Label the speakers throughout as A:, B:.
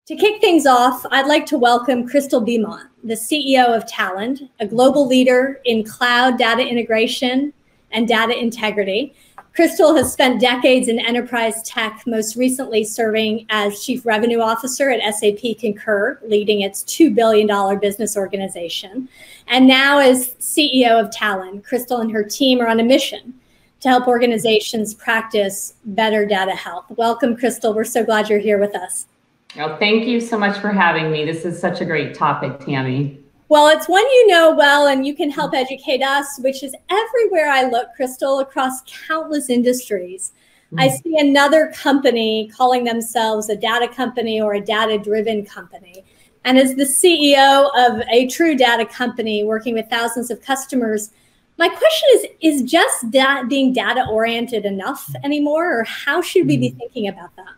A: To kick things off, I'd like to welcome Christal Bemont, the CEO of Talend, a global leader in cloud data integration and data integrity. Christal has spent decades in enterprise tech, most recently serving as Chief Revenue Officer at SAP Concur, leading its $2 billion business organization. And now as CEO of Talend, Christal and her team are on a mission to help organizations practice better data health. Welcome, Christal. We're so glad you're here with us.
B: Oh, thank you so much for having me. This is such a great topic, Tammy.
A: Well, it's one you know well, and you can help educate us, which is everywhere I look, Christal, across countless industries. I see another company calling themselves a data company or a data-driven company. And as the CEO of a true data company working with thousands of customers, my question is just being data-oriented enough anymore, or how should we be thinking about that?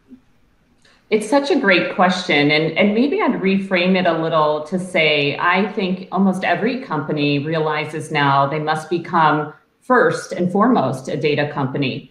B: It's such a great question, and maybe I'd reframe it a little to say, I think almost every company realizes now they must become first and foremost a data company,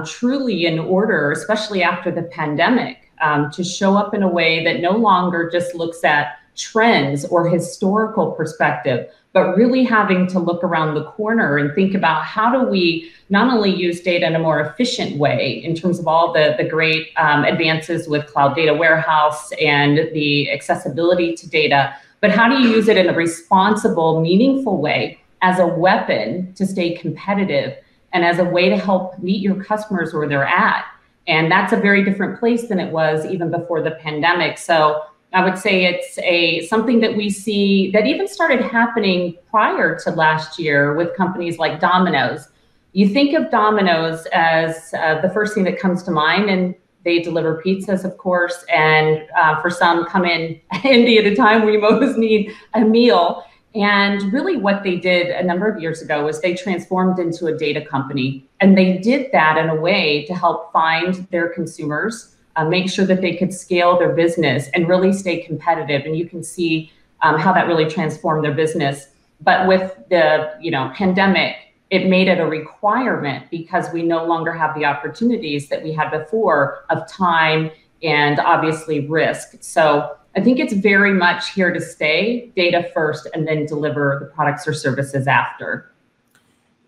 B: truly in order, especially after the pandemic, to show up in a way that no longer just looks at trends or historical perspective, but really having to look around the corner and think about how do we not only use data in a more efficient way in terms of all the great advances with cloud data warehouse and the accessibility to data, but how do you use it in a responsible, meaningful way as a weapon to stay competitive and as a way to help meet your customers where they're at. And that's a very different place than it was even before the pandemic. So I would say it's something that we see that even started happening prior to last year with companies like Domino's. You think of Domino's as the first thing that comes to mind, and they deliver pizzas, of course, and for some come in handy at a time where you most need a meal. And really what they did a number of years ago was they transformed into a data company. And they did that in a way to help find their consumers, make sure that they could scale their business and really stay competitive. And you can see how that really transformed their business. But with the pandemic, it made it a requirement because we no longer have the opportunities that we had before of time and obviously risk. So I think it's very much here to stay, data first, and then deliver the products or services after.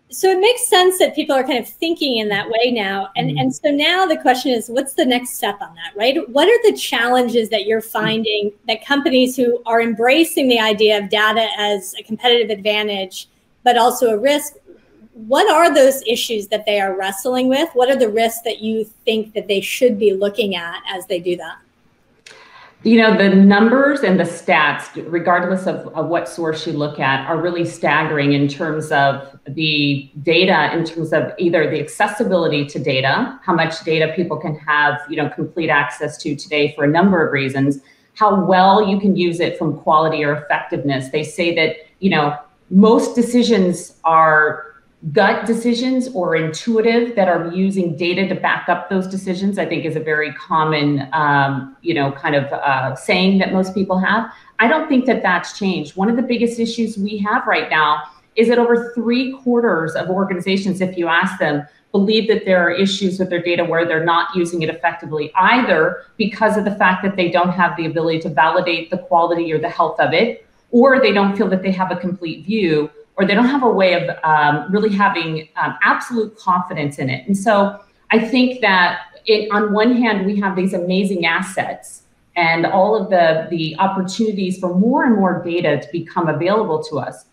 A: So it makes sense that people are kind of thinking in that way now. And so now the question is, what's the next step on that, right? What are the challenges that you're finding that companies who are embracing the idea of data as a competitive advantage, but also a risk, what are those issues that they are wrestling with? What are the risks that you think that they should be looking at as they do that?
B: You know, the numbers and the stats, regardless of what source you look at, are really staggering in terms of the data, in terms of either the accessibility to data, how much data people can have, complete access to today for a number of reasons, how well you can use it from quality or effectiveness. They say that, most decisions are gut decisions or intuitive that are using data to back up those decisions, I think is a very common, saying that most people have. I don't think that that's changed. One of the biggest issues we have right now is that over 3/4 of organizations, if you ask them, believe that there are issues with their data where they're not using it effectively, either because of the fact that they don't have the ability to validate the quality or the health of it, or they don't feel that they have a complete view, or they don't have a way of really having absolute confidence in it. And so I think that on one hand, we have these amazing assets and all of the opportunities for more and more data to become available to us.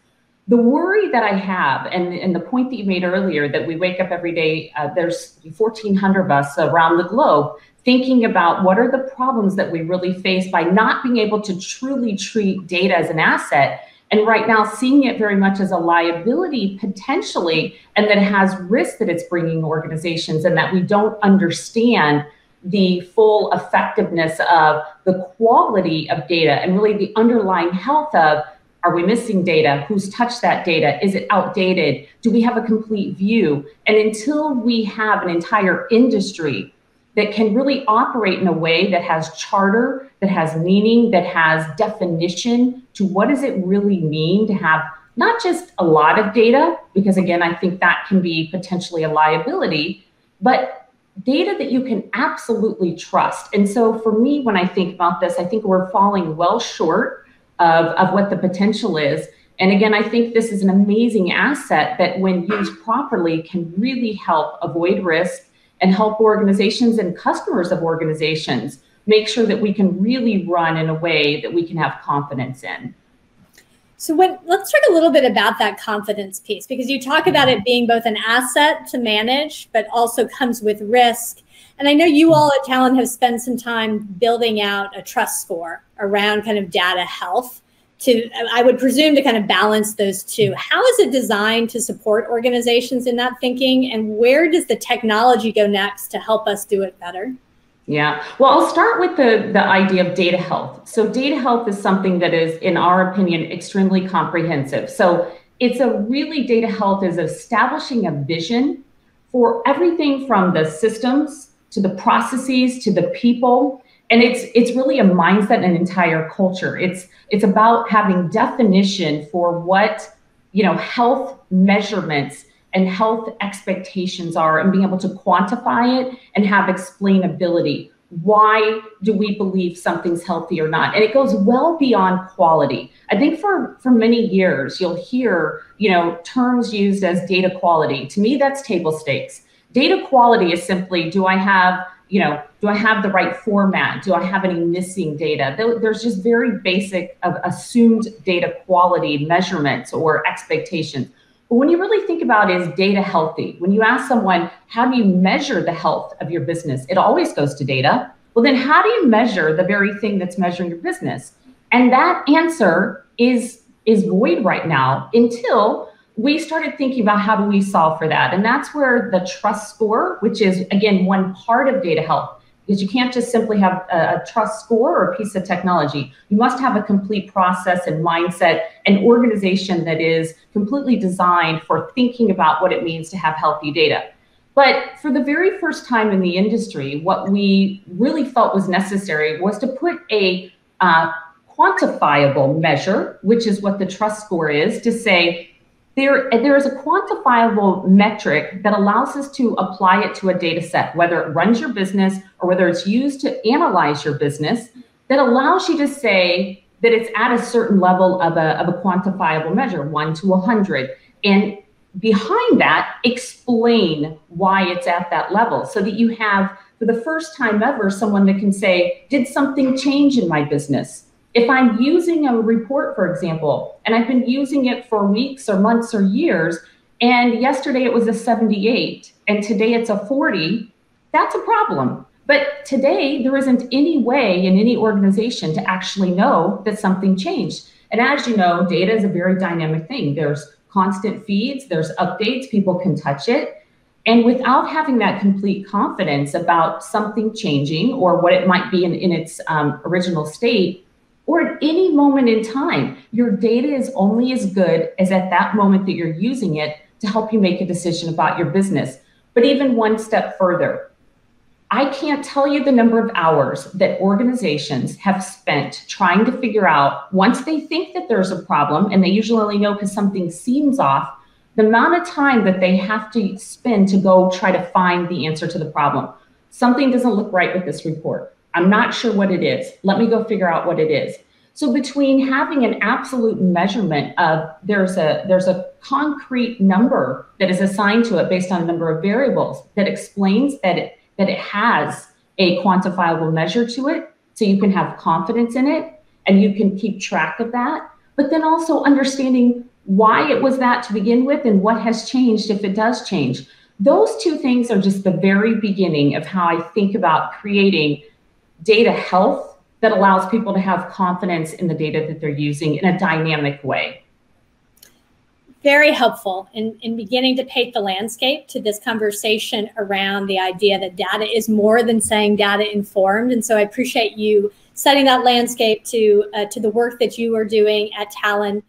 B: The worry that I have, and the point that you made earlier, that we wake up every day, there's 1,400 of us around the globe, thinking about what are the problems that we really face by not being able to truly treat data as an asset. And right now, seeing it very much as a liability potentially, and that it has risks that it's bringing organizations, and that we don't understand the full effectiveness of the quality of data and really the underlying health of, are we missing data? Who's touched that data? Is it outdated? Do we have a complete view? And until we have an entire industry that can really operate in a way that has charter, that has meaning, that has definition to what does it really mean to have not just a lot of data, because again, I think that can be potentially a liability, but data that you can absolutely trust. And so for me, when I think about this, I think we're falling well short of what the potential is. And again, I think this is an amazing asset that when used properly can really help avoid risk and help organizations and customers of organizations make sure that we can really run in a way that we can have confidence in.
A: So let's talk a little bit about that confidence piece, because you talk about it being both an asset to manage, but also comes with risk. And I know you all at Talend have spent some time building out a trust score around kind of data health to, I would presume, to kind of balance those two. How is it designed to support organizations in that thinking? And where does the technology go next to help us do it better?
B: Yeah, well, I'll start with the idea of data health. So data health is something that is, in our opinion, extremely comprehensive. So it's data health is establishing a vision for everything from the systems to the processes to the people. And it's really a mindset and an entire culture. It's about having definition for what, health measurements and health expectations are, and being able to quantify it and have explainability. Why do we believe something's healthy or not? And it goes well beyond quality. I think for many years, you'll hear, terms used as data quality. To me, that's table stakes. Data quality is simply, do I have the right format? Do I have any missing data? There's just very basic assumed data quality measurements or expectations. But when you really think about, is data healthy? When you ask someone, how do you measure the health of your business? It always goes to data. Well, then how do you measure the very thing that's measuring your business? And that answer is void right now until we started thinking about how do we solve for that. And that's where the trust score, which is, again, one part of data health, because you can't just simply have a trust score or a piece of technology. You must have a complete process and mindset, an organization that is completely designed for thinking about what it means to have healthy data. But for the very first time in the industry, what we really felt was necessary was to put a quantifiable measure, which is what the trust score is, to say, there is a quantifiable metric that allows us to apply it to a data set, whether it runs your business or whether it's used to analyze your business, that allows you to say that it's at a certain level of a quantifiable measure, 1 to 100. And behind that, explain why it's at that level, so that you have, for the first time ever, someone that can say, did something change in my business? If I'm using a report, for example, and I've been using it for weeks or months or years, and yesterday it was a 78, and today it's a 40, that's a problem. But today there isn't any way in any organization to actually know that something changed. And as you know, data is a very dynamic thing. There's constant feeds, there's updates, people can touch it. And without having that complete confidence about something changing or what it might be in its original state, or at any moment in time, your data is only as good as at that moment that you're using it to help you make a decision about your business. But even one step further, I can't tell you the number of hours that organizations have spent trying to figure out, once they think that there's a problem, and they usually only know because something seems off, the amount of time that they have to spend to go try to find the answer to the problem. Something doesn't look right with this report. I'm not sure what it is. Let me go figure out what it is. So between having an absolute measurement of there's a concrete number that is assigned to it based on a number of variables that explains that it has a quantifiable measure to it, so you can have confidence in it and you can keep track of that, but then also understanding why it was that to begin with and what has changed if it does change. Those two things are just the very beginning of how I think about creating data health that allows people to have confidence in the data that they're using in a dynamic way.
A: Very helpful in beginning to paint the landscape to this conversation around the idea that data is more than saying data informed. And so I appreciate you setting that landscape to the work that you are doing at Talend.